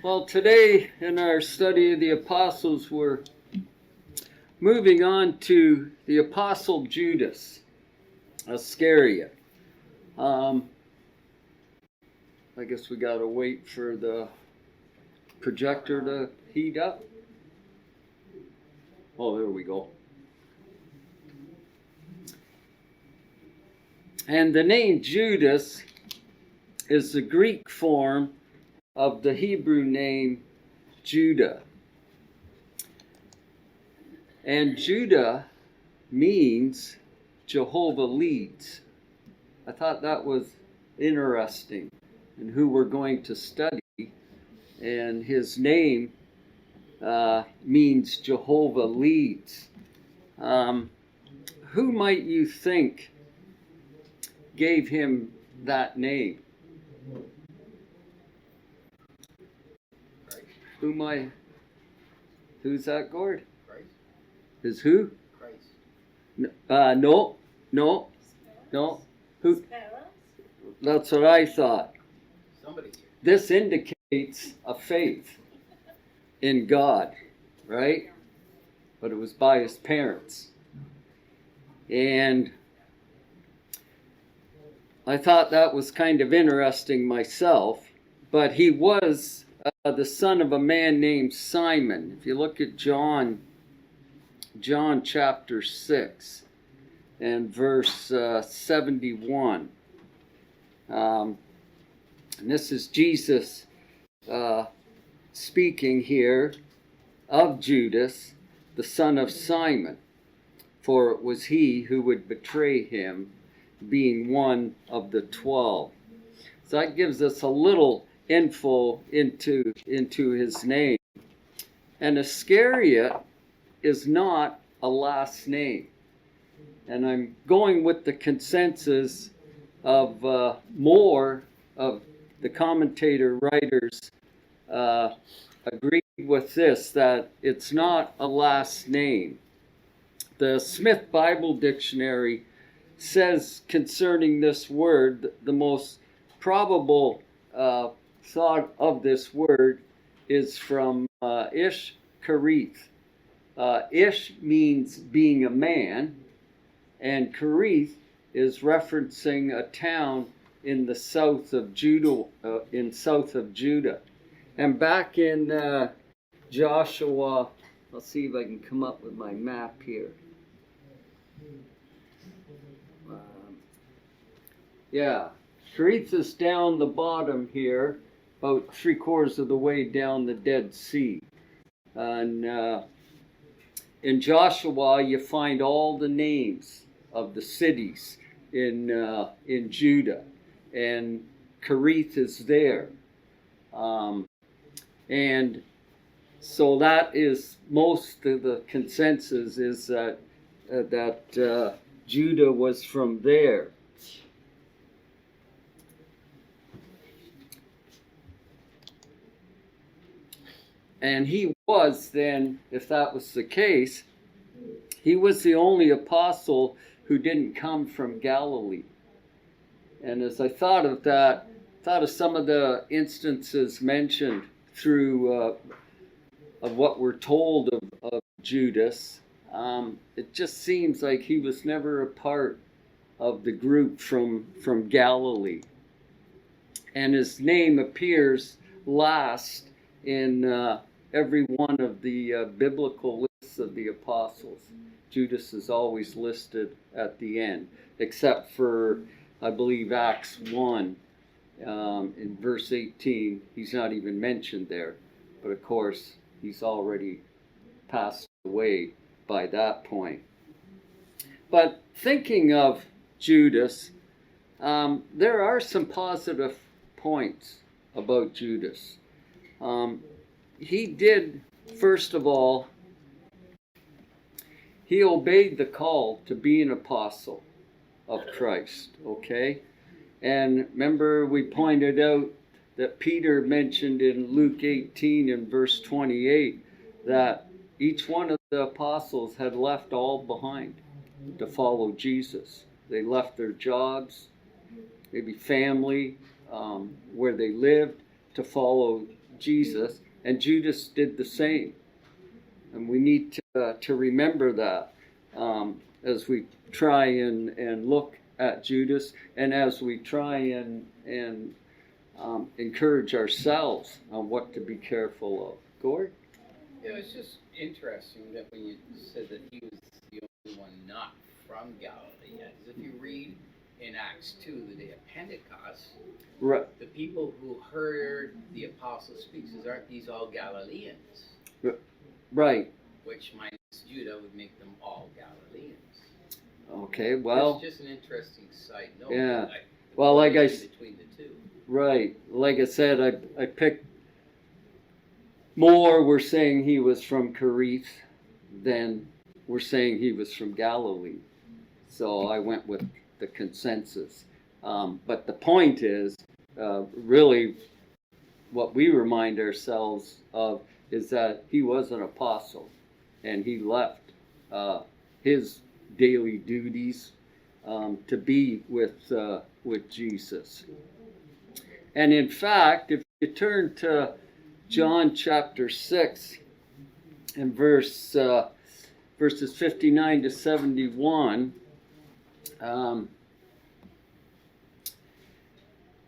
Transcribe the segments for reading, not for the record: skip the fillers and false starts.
Well, today in our study of the apostles, we're moving on to the apostle Judas Iscariot. I guess we got to wait for the projector to heat up. Oh, there we go. And the name Judas is the Greek form of the Hebrew name Judah. And Judah means Jehovah leads. I thought that was interesting and who we're going to study. And his name means Jehovah leads. Who might you think gave him that name? Who's that, Gord? Christ. Is who? Christ. No. Who? That's what I thought. Somebody. This indicates a faith in God, right? But it was by his parents. And I thought that was kind of interesting myself. But he was the son of a man named Simon. If you look at John chapter 6 and verse 71. And this is Jesus speaking here of Judas, the son of Simon. For it was he who would betray him, being one of the 12. So that gives us a little info into his name. And Iscariot is not a last name. And I'm going with the consensus of more of the commentator writers agree with this, that it's not a last name. The Smith Bible Dictionary says concerning this word, the most probable thought of this word is from Ish-Kareth. Ish means being a man, and Kareth is referencing a town in the south of Judah. And back in Joshua, let's see if I can come up with my map here. Kareth is down the bottom here, about 3/4 of the way down the Dead Sea. And in Joshua, you find all the names of the cities in Judah, and Kareth is there. And so that is most of the consensus is that Judah was from there. And he was then, if that was the case, he was the only apostle who didn't come from Galilee. And as I thought of that, thought of some of the instances mentioned through of what we're told of Judas, it just seems like he was never a part of the group from Galilee. And his name appears last in every one of the biblical lists of the apostles. Judas is always listed at the end, except for, I believe, Acts 1. In verse 18, he's not even mentioned there. But of course, he's already passed away by that point. But thinking of Judas, there are some positive points about Judas. He did, first of all, he obeyed the call to be an apostle of Christ, okay? And remember, we pointed out that Peter mentioned in Luke 18 and verse 28 that each one of the apostles had left all behind to follow Jesus. They left their jobs, maybe family, where they lived, to follow Jesus, and Judas did the same. And we need to remember that as we try and look at Judas, and as we try and encourage ourselves on what to be careful of. Gord? Yeah, it's just interesting that when you said that he was the only one not from Galilee, because if you read in Acts 2, the day of Pentecost, Right. the people who heard the apostles speak says, aren't these all Galileans? Right. Which minus Judah would make them all Galileans. Okay, well. It's just an interesting side note. Yeah. Well, like I between the two. Right. Like I said, I picked more. We're saying he was from Crete than we're saying he was from Galilee. So I went with the consensus. But the point is, really, what we remind ourselves of is that he was an apostle, and he left his daily duties to be with Jesus. And in fact, if you turn to John chapter 6 and verses 59 to 71,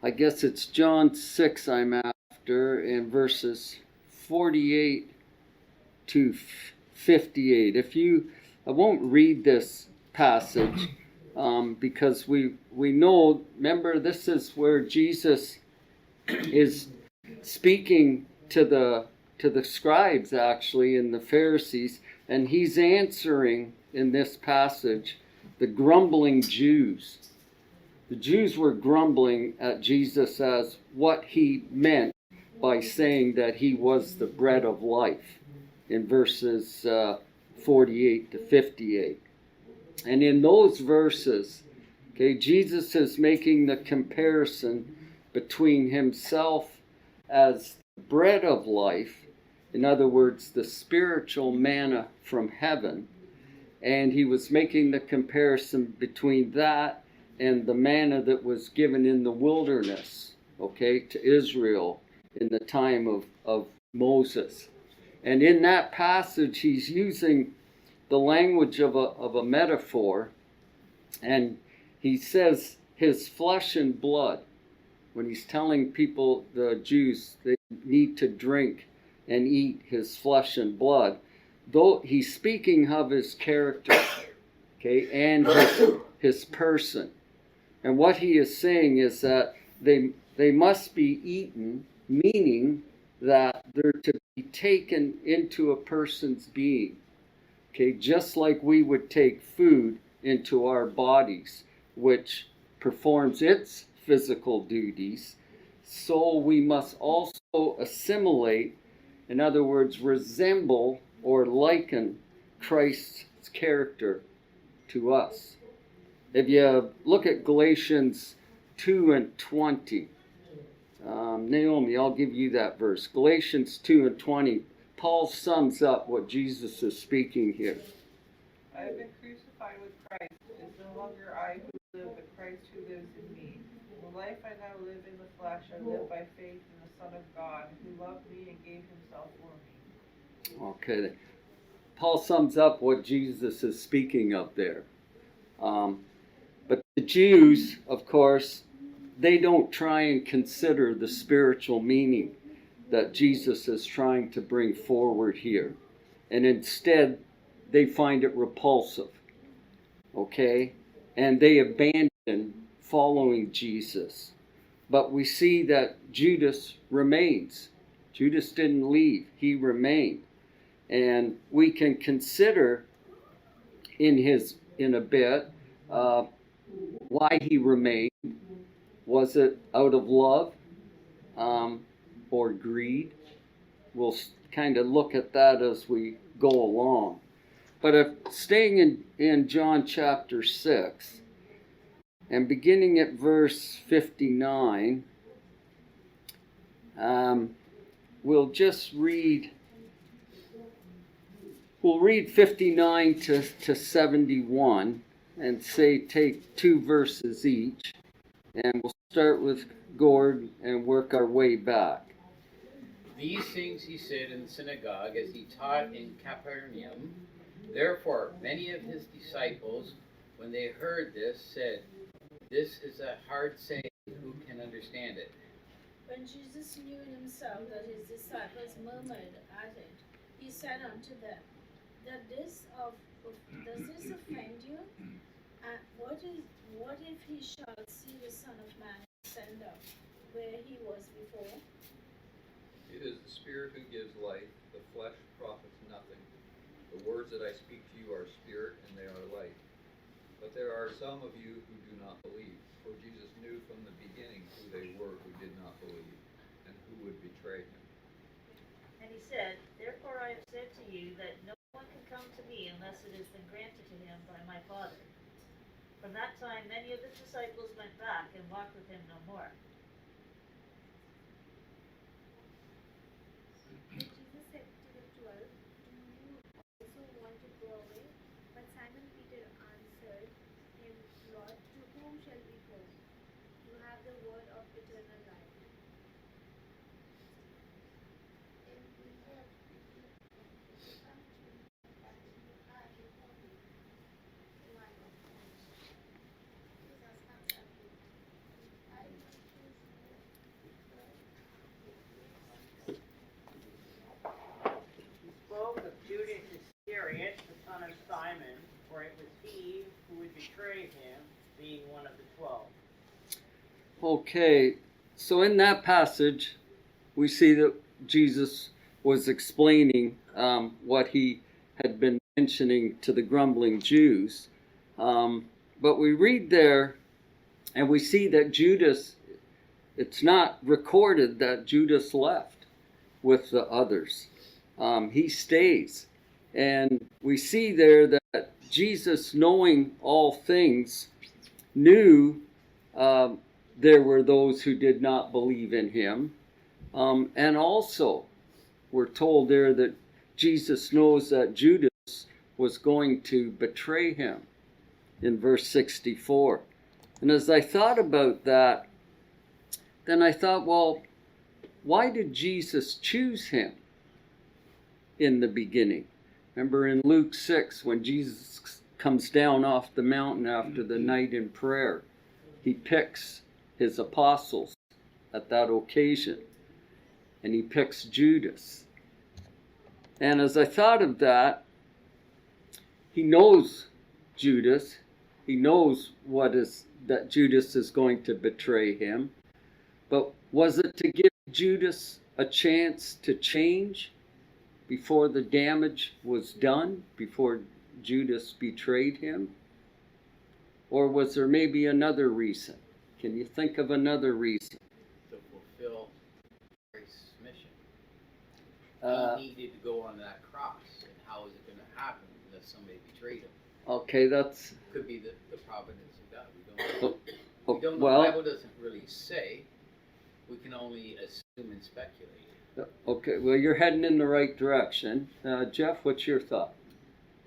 I guess it's John 6 I'm after, in verses 48 to 58. I won't read this passage because we know, remember, this is where Jesus is speaking to the scribes, actually, and the Pharisees, and he's answering in this passage the grumbling Jews. The Jews were grumbling at Jesus as what he meant by saying that he was the bread of life in verses 48 to 58. And in those verses, okay, Jesus is making the comparison between himself as bread of life, in other words, the spiritual manna from heaven, and he was making the comparison between that and the manna that was given in the wilderness, okay, to Israel in the time of Moses. And in that passage, he's using the language of a metaphor, and he says his flesh and blood. When he's telling people, the Jews, they need to drink and eat his flesh and blood, though he's speaking of his character, okay, and his person. And what he is saying is that they must be eaten, meaning that they're to be taken into a person's being. Okay, just like we would take food into our bodies, which performs its physical duties, so we must also assimilate, in other words, resemble or liken Christ's character to us. If you look at Galatians 2 and 20, Naomi, I'll give you that verse. Galatians 2 and 20, Paul sums up what Jesus is speaking here. I have been crucified with Christ. It is no longer I who live, but Christ who lives in me. The life I now live in the flesh, I live by faith in the Son of God, who loved me and gave himself for me. Okay. Paul sums up what Jesus is speaking of there. But the Jews, of course, they don't try and consider the spiritual meaning that Jesus is trying to bring forward here. And instead, they find it repulsive. Okay? And they abandon following Jesus. But we see that Judas remains. Judas didn't leave. He remained. And we can consider in a bit why he remained. Was it out of love or greed? We'll kind of look at that as we go along. But if staying in John chapter 6 and beginning at verse 59, we'll just read. We'll read 59 to 71 and say take 2 verses each. And we'll start with Gord and work our way back. These things he said in the synagogue as he taught in Capernaum. Therefore, many of his disciples, when they heard this, said, "This is a hard saying. Who can understand it?" When Jesus knew in himself that his disciples murmured at it, he said unto them, Does this offend you? And what if he shall see the Son of Man ascend up where he was before? It is the Spirit who gives life, the flesh profits nothing. The words that I speak to you are spirit, and they are life. But there are some of you who do not believe, for Jesus knew from the beginning who they were who did not believe, and who would betray him. And he said, Therefore I have said to you that no one can come to me unless it has been granted to him by my Father. From that time many of his disciples went back and walked with him no more. Jesus said to the 12, Do you also want to go away? But Simon Peter answered him, Lord, to whom shall we go? You have the word of eternal life. He spoke of Judas Iscariot, the son of Simon, for it was he who would betray him, being one of the 12. Okay, so in that passage, we see that Jesus was explaining what he had been mentioning to the grumbling Jews. But we read there, and we see that Judas, it's not recorded that Judas left with the others. He stays. And we see there that Jesus, knowing all things, knew there were those who did not believe in him. And also, we're told there that Jesus knows that Judas was going to betray him in verse 64. And as I thought about that, then I thought, well, why did Jesus choose him in the beginning? Remember in Luke 6, when Jesus comes down off the mountain after the night in prayer, he picks his apostles at that occasion, and he picks Judas. And as I thought of that, he knows Judas. He knows that Judas is going to betray him. But was it to give Judas a chance to change before the damage was done, before Judas betrayed him? Or was there maybe another reason? Can you think of another reason? To fulfill Christ's mission. He needed to go on that cross, and how is it going to happen unless somebody betrayed him? Okay, that's... Could be the providence of God. We don't know. Oh, We don't know. well, The Bible doesn't really say. We can only assume and speculate. okay, well, you're heading in the right direction. Jeff, what's your thought?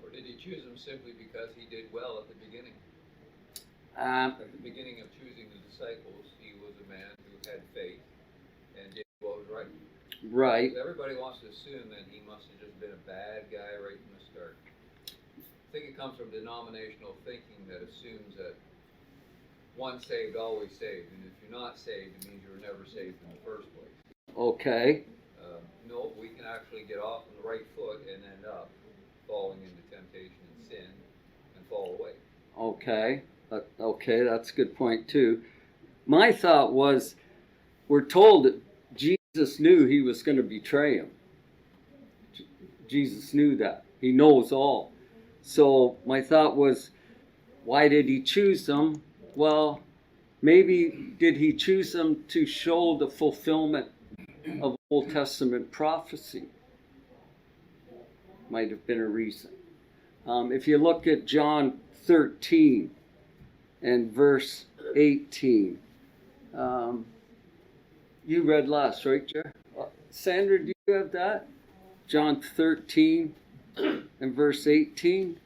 Or did he choose him simply because he did well at the beginning? Um, At the beginning of choosing the disciples, he was a man who had faith and did what was right. right. Everybody wants to assume that he must have just been a bad guy right from the start. I think it comes from denominational thinking that assumes that once saved, always saved. And if you're not saved, it means you were never saved in the first place. Okay. No, we can actually get off on the right foot and end up falling into temptation and sin and fall away. Okay. Okay, that's a good point too. My thought was, we're told that Jesus knew he was going to betray him. Jesus knew that. He knows all. So my thought was, why did he choose them? Well, maybe did he choose them to show the fulfillment of Old Testament prophecy? Might have been a reason. If you look at John 13 and verse 18, you read last, right, Jer? Sandra, do you have that? John 13 and verse 18.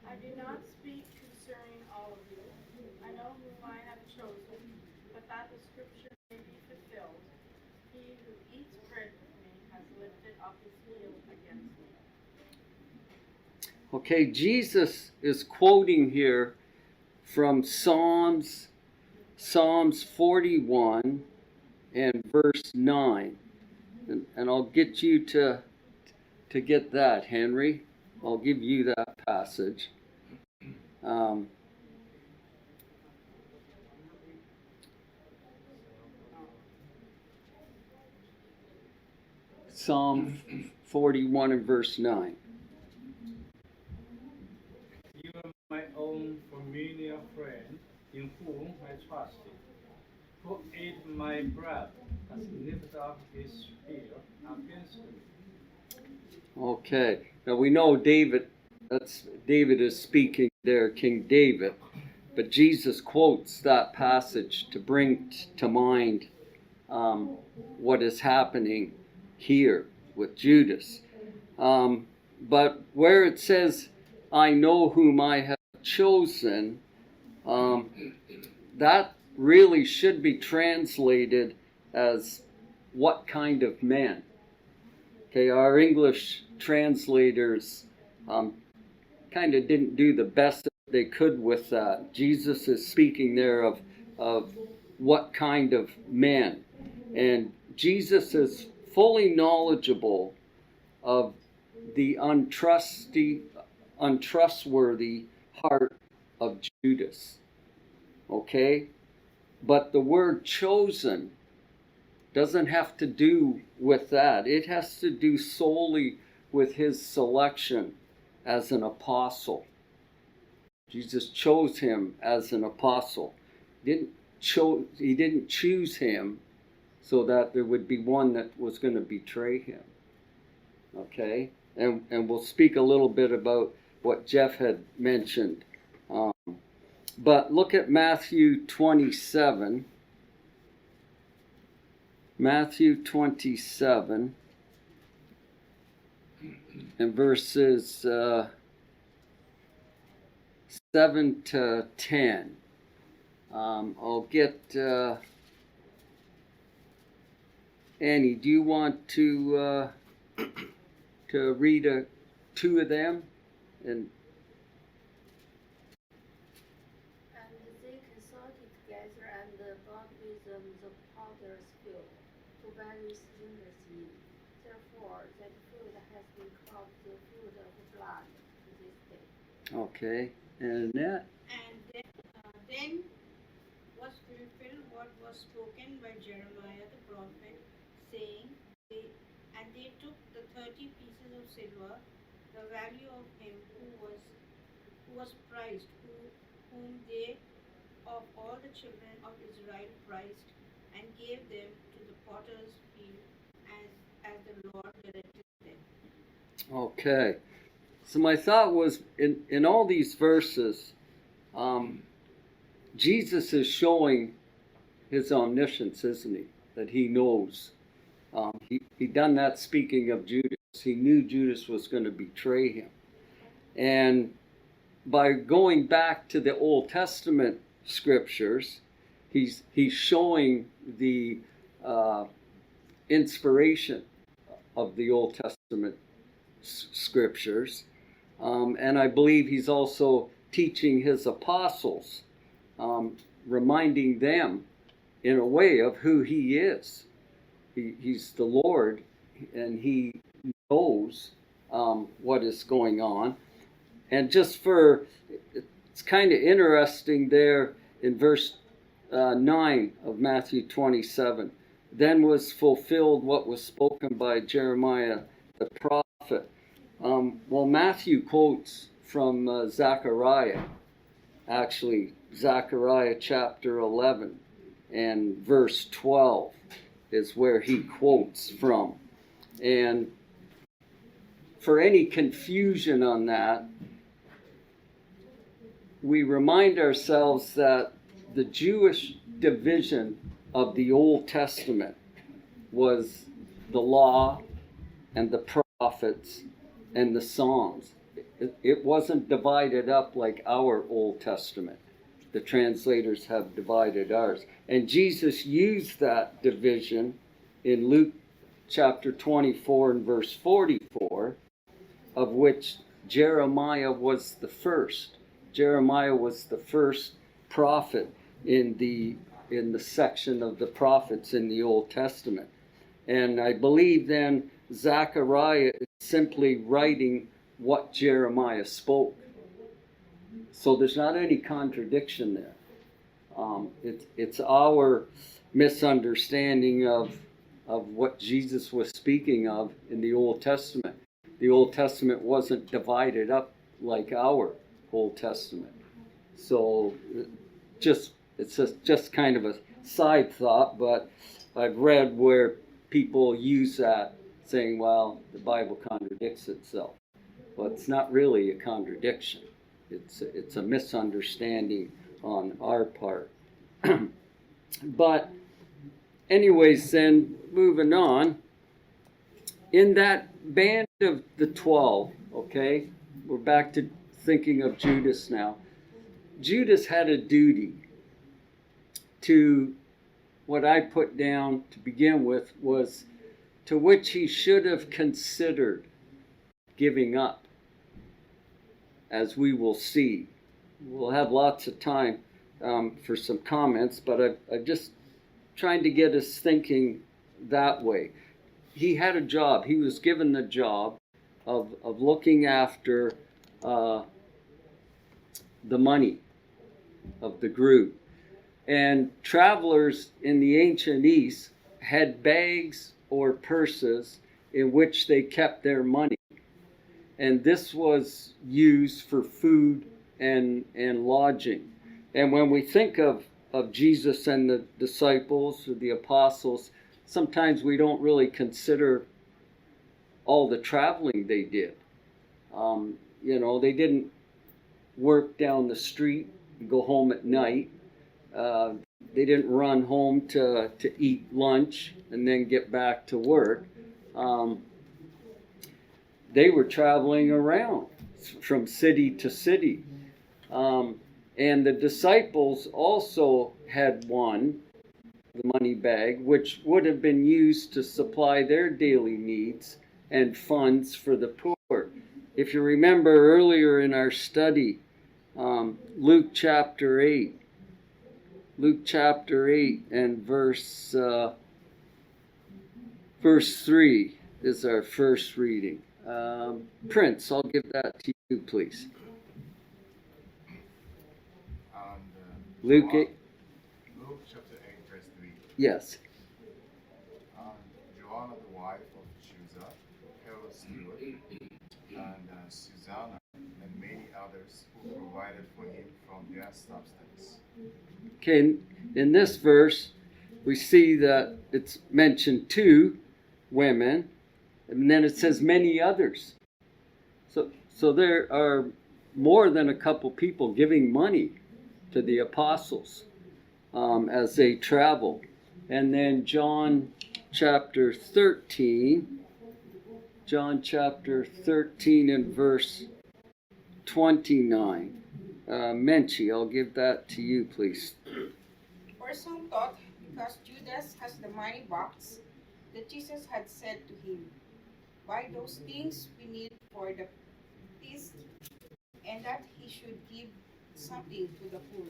I do not speak concerning all of you. I know whom I have chosen, but that the scripture may be fulfilled. new against me. Okay, Jesus is quoting here from Psalms 41 and verse 9. And I'll get you to get that, Henry. I'll give you that passage. Psalm 41 and verse 9. You are my own familiar friend, in whom I trusted, who ate my bread, has lifted up his spear against me. Okay. Now we know David is speaking there, King David. But Jesus quotes that passage to bring to mind what is happening here with Judas. But where it says, I know whom I have chosen, that really should be translated as what kind of men. Okay, our English translators kind of didn't do the best that they could with that. Jesus is speaking there of what kind of men. And Jesus is fully knowledgeable of the untrustworthy heart of Judas. Okay? But the word chosen doesn't have to do with that. It has to do solely with his selection as an apostle. Jesus chose him as an apostle. He didn't choose him so that there would be one that was going to betray him. Okay? And we'll speak a little bit about what Jeff had mentioned. But look at Matthew 27. Matthew 27 and verses 7 to 10. I'll get Annie. Do you want to read two of them? And they consulted together and brought with them the potter's field to various sinners' use. Therefore, that field has been called the field of blood to this day. okay, and that. And then was fulfilled what was spoken by Jeremiah the prophet, saying, And they took the 30 pieces of silver, the value of him who was prized, whom they of all the children of Israel prized, and gave them to the potter's field as the Lord directed them. Okay. So my thought was, in all these verses, Jesus is showing his omniscience, isn't he? That he knows. He done that speaking of Judas. He knew Judas was going to betray him. And by going back to the Old Testament scriptures, he's showing the inspiration of the Old Testament scriptures. And I believe he's also teaching his apostles, reminding them in a way of who he is. He's the Lord, and he knows what is going on. And just it's kind of interesting there in verse 9 of Matthew 27. Then was fulfilled what was spoken by Jeremiah the prophet. Well, Matthew quotes from Zechariah, actually, Zechariah chapter 11 and verse 12 is where he quotes from. And for any confusion on that, we remind ourselves that the Jewish division of the Old Testament was the law and the prophets and the Psalms. It wasn't divided up like our Old Testament. The translators have divided ours. And Jesus used that division in Luke chapter 24 and verse 44, of which Jeremiah was the first. Jeremiah was the first prophet in the section of the prophets in the Old Testament. And I believe then Zechariah is simply writing what Jeremiah spoke. So there's not any contradiction there. It's our misunderstanding of what Jesus was speaking of in the Old Testament. The Old Testament wasn't divided up like our Old Testament. So it's just kind of a side thought, but I've read where people use that saying, well, the Bible contradicts itself. Well, it's not really a contradiction. It's a misunderstanding on our part. But anyways, then moving on, in that band of the 12, okay, we're back to thinking of Judas now. Judas had a duty to, what I put down to begin with, was to which he should have considered giving up, as we will see. We'll have lots of time for some comments, but I'm just trying to get us thinking that way. He had a job. He was given the job of looking after the money of the group. And travelers in the ancient East had bags or purses in which they kept their money. And this was used for food and lodging. And when we think of Jesus and the disciples or the apostles, sometimes we don't really consider all the traveling they did. They didn't work down the street and go home at night. They didn't run home to eat lunch and then get back to work. They were traveling around from city to city. And the disciples also had one, the money bag, which would have been used to supply their daily needs and funds for the poor. If you remember earlier in our study, Luke chapter 8 and verse 3 is our first reading. Prince, I'll give that to you, please. Luke 8. Luke chapter 8, verse 3. Yes. Joanna, the wife of Chusa, Herod's steward, and Susanna, and many others who provided for him from their substance. Okay, in this verse, we see that it's mentioned 2 women, and then it says many others. So there are more than a couple people giving money to the apostles as they travel. And then John chapter 13 and verse 29. Menchie, I'll give that to you, please. For some thought, because Judas has the money box, that Jesus had said to him, buy those things we need for the feast, and that he should give something to the poor.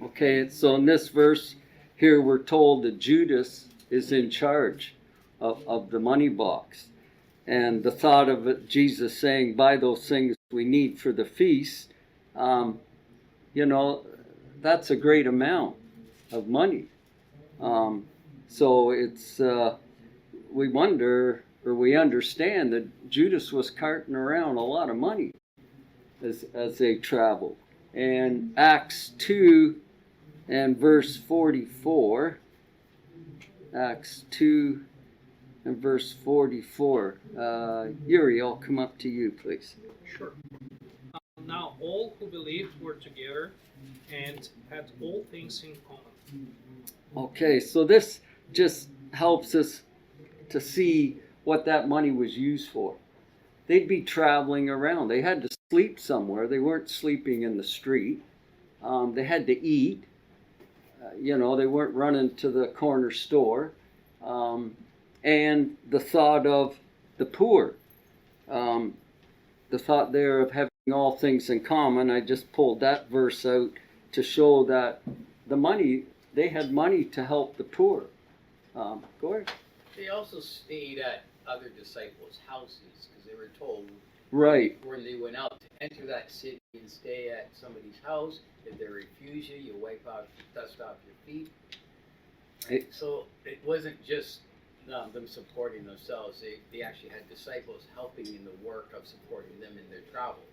Okay, so in this verse here we're told that Judas is in charge of the money box. And the thought of it, Jesus saying, buy those things we need for the feast, that's a great amount of money. So it's, we wonder, or we understand that Judas was carting around a lot of money as they traveled. And Acts 2 and verse 44. Acts 2 and verse 44. Yuri, I'll come up to you, please. Sure. Now all who believed were together and had all things in common. Okay, so this just helps us to see what that money was used for. They'd be traveling around. They had to sleep somewhere. They weren't sleeping in the street. They had to eat. They weren't running to the corner store. and the thought of the poor. The thought there of having all things in common. I just pulled that verse out to show that they had money to help the poor. Go ahead. They also stayed at other disciples' houses because they were told Right. when they went out to enter that city and stay at somebody's house, if they refuse you, you wipe out dust off your feet. Right? So it wasn't just them supporting themselves. They actually had disciples helping in the work of supporting them in their travels.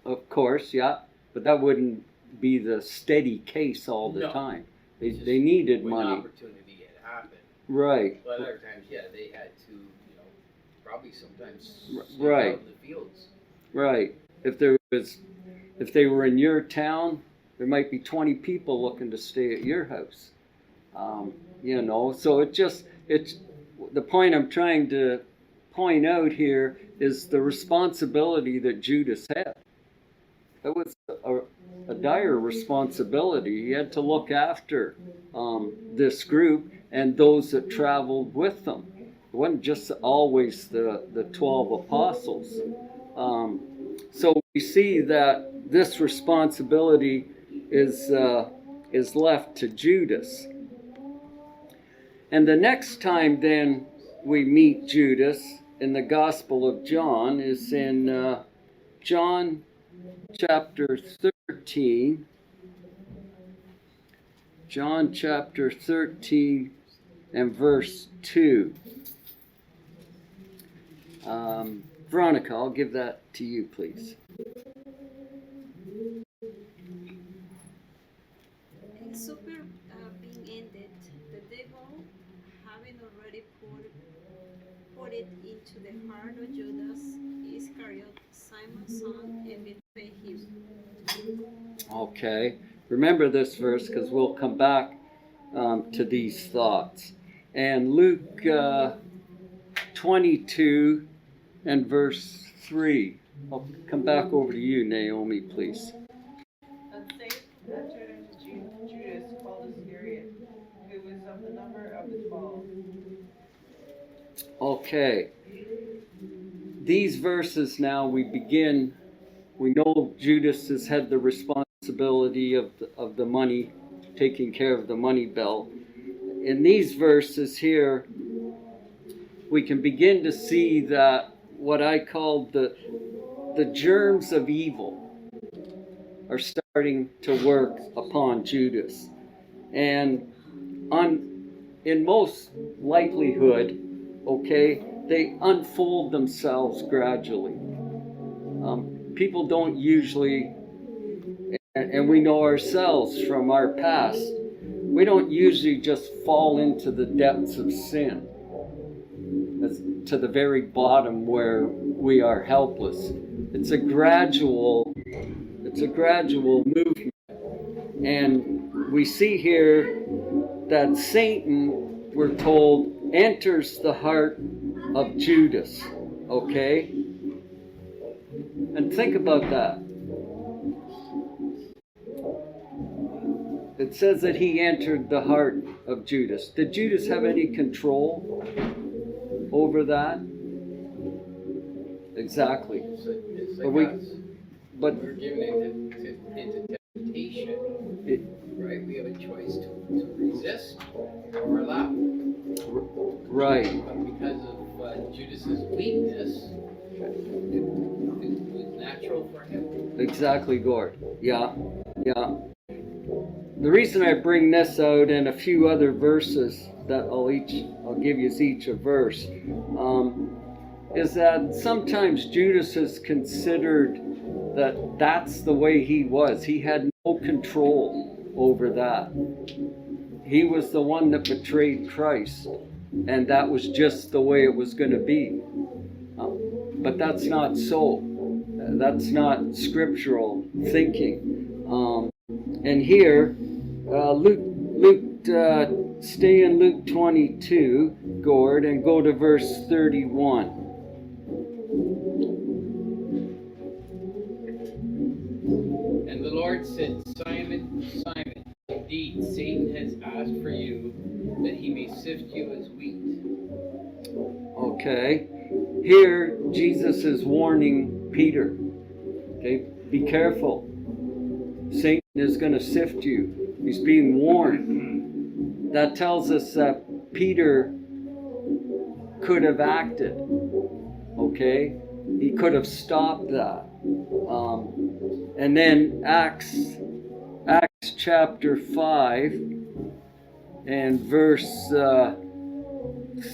Of course, yeah. But that wouldn't be the steady case all the No. time. They needed when money. opportunity had happened. Right. But other times, yeah, they had to, probably sometimes sleep Right. out in the fields. Right. If they were in your town, there might be 20 people looking to stay at your house. So it's the point I'm trying to point out here is the responsibility that Judas had. It was a dire responsibility. He had to look after this group and those that traveled with them. It wasn't just always the 12 apostles. So we see that this responsibility is left to Judas. And the next time then we meet Judas in the Gospel of John is in John chapter 13. John chapter 13 and verse 2. Veronica, I'll give that to you, please. And supper being ended, the devil, having already poured it into the heart of Judas Iscariot, Simon's son, and betrayed him. Okay. Remember this verse because we'll come back to these thoughts. And Luke 22 and verse 3. I'll come back over to you, Naomi, please. And Satan entered into Judas, called Iscariot, who was of the number of the 12. Okay. These verses now we know Judas has had the responsibility of the money, taking care of the money belt. In these verses here, we can begin to see that what I call the germs of evil are starting to work upon Judas. And in most likelihood, okay, they unfold themselves gradually. People don't usually, and we know ourselves from our past, we don't usually just fall into the depths of sin, to the very bottom where we are helpless. It's a gradual movement. And we see here that Satan, we're told, enters the heart of Judas. Okay? And think about that. It says that he entered the heart of Judas. Did Judas have any control over that? Exactly. It's But like us. but We're given into temptation, right? We have a choice to resist or allow. right. But because of Judas's weakness, it was natural for him. Exactly, Gord. Yeah. The reason I bring this out and a few other verses that I'll give you each a verse, is that sometimes Judas is considered that that's the way he was. He had no control over that. He was the one that betrayed Christ, and that was just the way it was going to be. But that's not so. That's not scriptural thinking. And here, stay in Luke 22, Gord, and go to verse 31. And the Lord said, Simon, Simon, indeed Satan has asked for you that he may sift you as wheat. Okay. Here, Jesus is warning Peter. Okay, be careful. Satan is going to sift you. He's being warned. That tells us that Peter could have acted. Okay, he could have stopped that. And then Acts chapter 5 and verse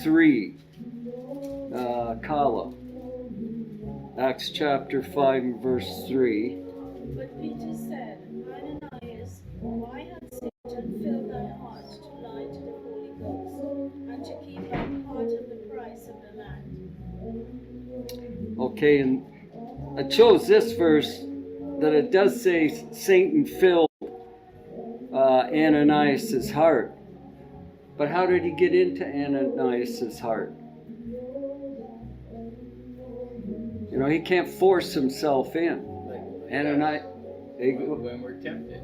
3. Kala. Acts chapter 5 and verse 3. But Peter said, Ananias, why hath Satan filled thy heart to lie to the Holy Ghost, and to keep back part of the price of the land? Okay, and I chose this verse that it does say Satan filled Ananias' heart. But how did he get into Ananias' heart? You know, he can't force himself in. Ananias. When we're tempted.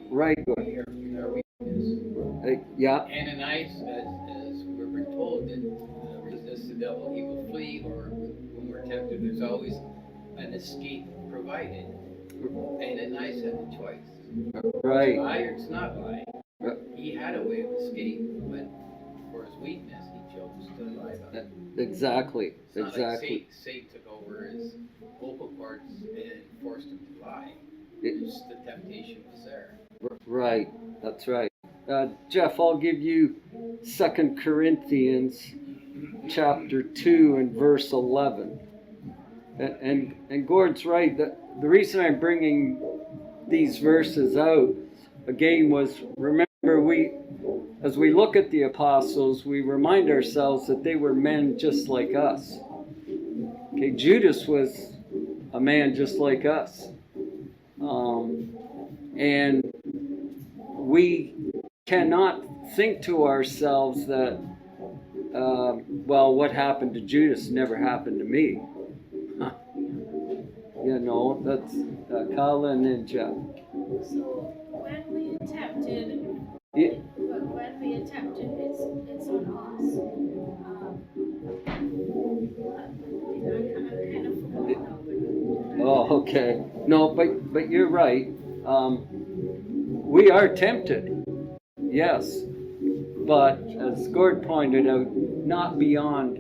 Right. We are weakness. Yeah. Ananias, as we're told, that resist the devil, he will flee, or when we're tempted, there's always an escape provided. Ananias had a choice. Right. Lie or it's not lie. He had a way of escape, but for his weakness, he chose to lie about it. Exactly. It's not Exactly. like Satan took over his vocal cords and forced him to lie. Just the temptation was there. Right. That's right. Jeff, I'll give you 2 Corinthians chapter 2 and verse 11. And Gord's right. The reason I'm bringing these verses out again was, remember, as we look at the apostles, we remind ourselves that they were men just like us. Okay, Judas was a man just like us. And we cannot think to ourselves that, well, what happened to Judas never happened to me. You know, that's Colin and Jeff. So when we are tempted, Yeah. it's on us. I kind of forgot now. Oh, okay. No, but you're right. We are tempted, yes, but as Gord pointed out, not beyond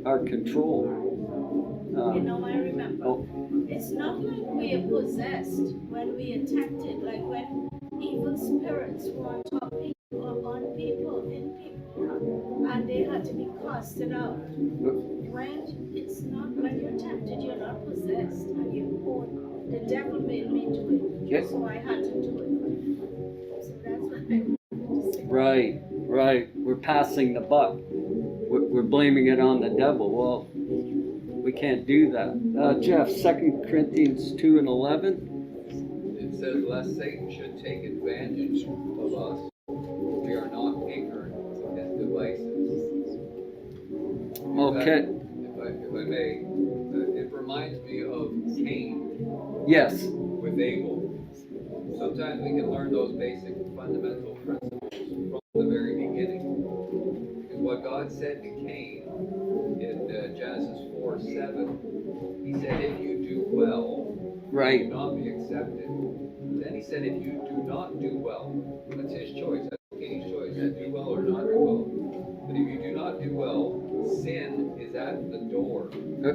our control. I remember. Oh. It's not like we are possessed when we are tempted, like when evil spirits were on top people, on people, in people, and they had to be casted out. When you're tempted, you're not possessed, and the devil made me do it, Yes. so I had to do it. So that's what I wanted to say. Right. We're passing the buck. We're blaming it on the devil. Well, we can't do that. Jeff, 2 Corinthians 2 and 11. It says, lest Satan should take advantage of us. We are not ignorant of his devices. Okay. If I may, it reminds me of Cain. Yes. With Abel. Sometimes we can learn those basic fundamental principles from the very beginning. Because what God said to Cain in Genesis 4:7, he said, if you do well, right, you will not be accepted. Then he said, if you do not do well, that's his choice. That's Cain's choice, to do well or not do well. But if you do not do well, sin is at the door, and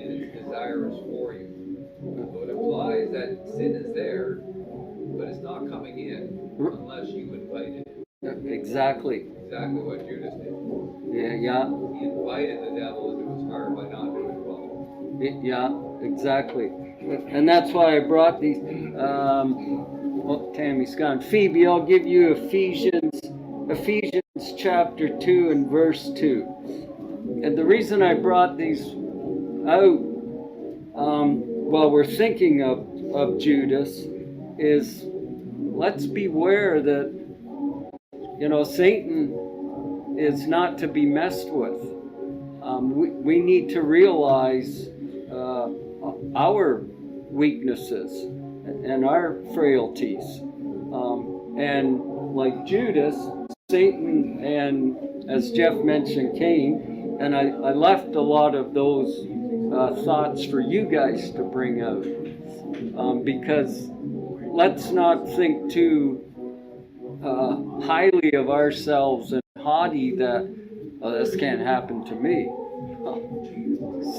its desire is for you. So it implies that sin is there, but it's not coming in unless you invite it in. Exactly. Exactly what Judas did. Yeah. He invited the devil into his heart by not doing well. Yeah, exactly. And that's why I brought these. Tammy's gone. Phoebe, I'll give you Ephesians chapter 2 and verse 2. And the reason I brought these out while we're thinking of Judas is, let's beware that, Satan is not to be messed with. We need to realize our weaknesses and our frailties. And like Judas, Satan, and as Jeff mentioned, Cain, And I left a lot of those thoughts for you guys to bring out, because let's not think too highly of ourselves and haughty that this can't happen to me.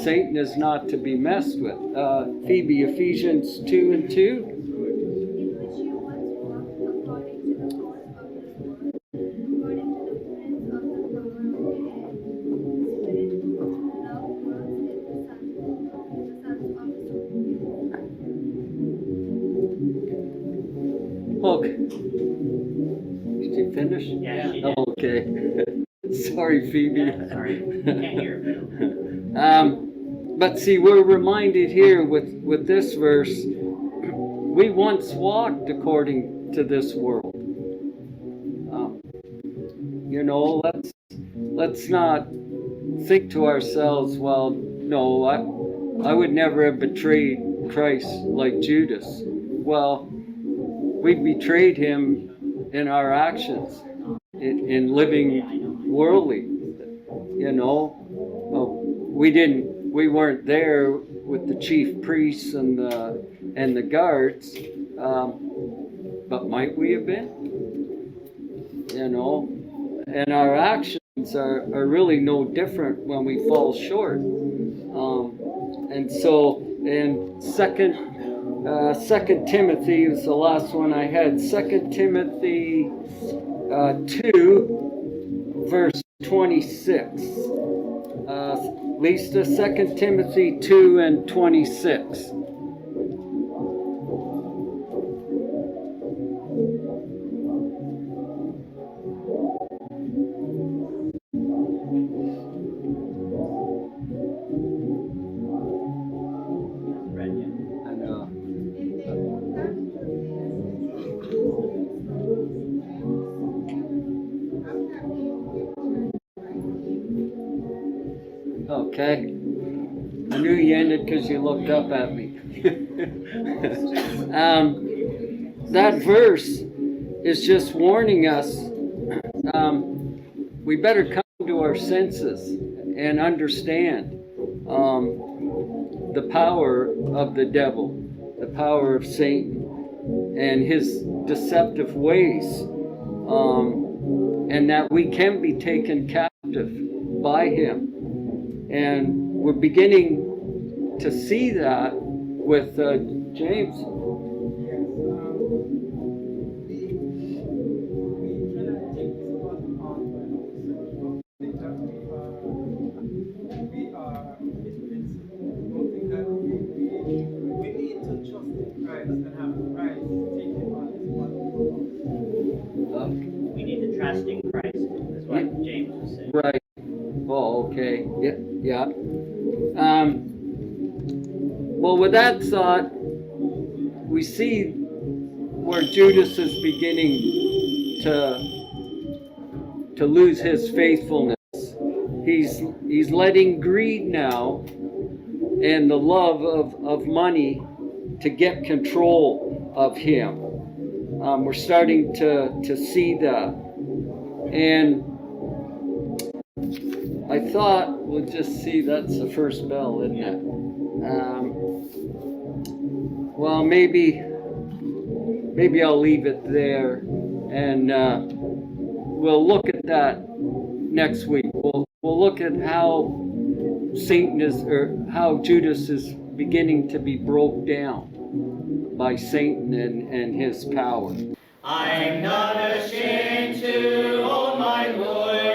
Satan is not to be messed with. Phoebe, Ephesians 2:2. In which you once walked according to the course of this world, according to the prince of the power of the air, the spirit who now works in the sons of disobedience. Okay. Did you finish? Yeah, she did. Okay. Sorry, Phoebe. Yeah, sorry. Can't hear. But see, we're reminded here with this verse, we once walked according to this world. Let's not think to ourselves, well, no, I would never have betrayed Christ like Judas. Well, we betrayed him in our actions, in living worldly. We weren't there with the chief priests and the guards, but might we have been? And our actions are really no different when we fall short. And so in Second Timothy was the last one I had. 2 Timothy 2, verse 26. Lisa, 2 Timothy 2 and 26. I know. Okay. I knew you ended because you looked up at me. That verse is just warning us. We better come to our senses and understand the power of the devil, the power of Satan, and his deceptive ways, and that we can be taken captive by him. And we're beginning to see that with James. We need to trust in Christ, is what James was saying. Right. Oh, okay. Yeah. Well, with that thought, we see where Judas is beginning to lose his faithfulness. He's letting greed now and the love of money to get control of him. We're starting to see that. And I thought, we'll just see, that's the first bell, isn't it? Well, maybe I'll leave it there, and we'll look at that next week. We'll look at how how Judas is beginning to be broke down by Satan and his power. I'm not ashamed to own my Lord.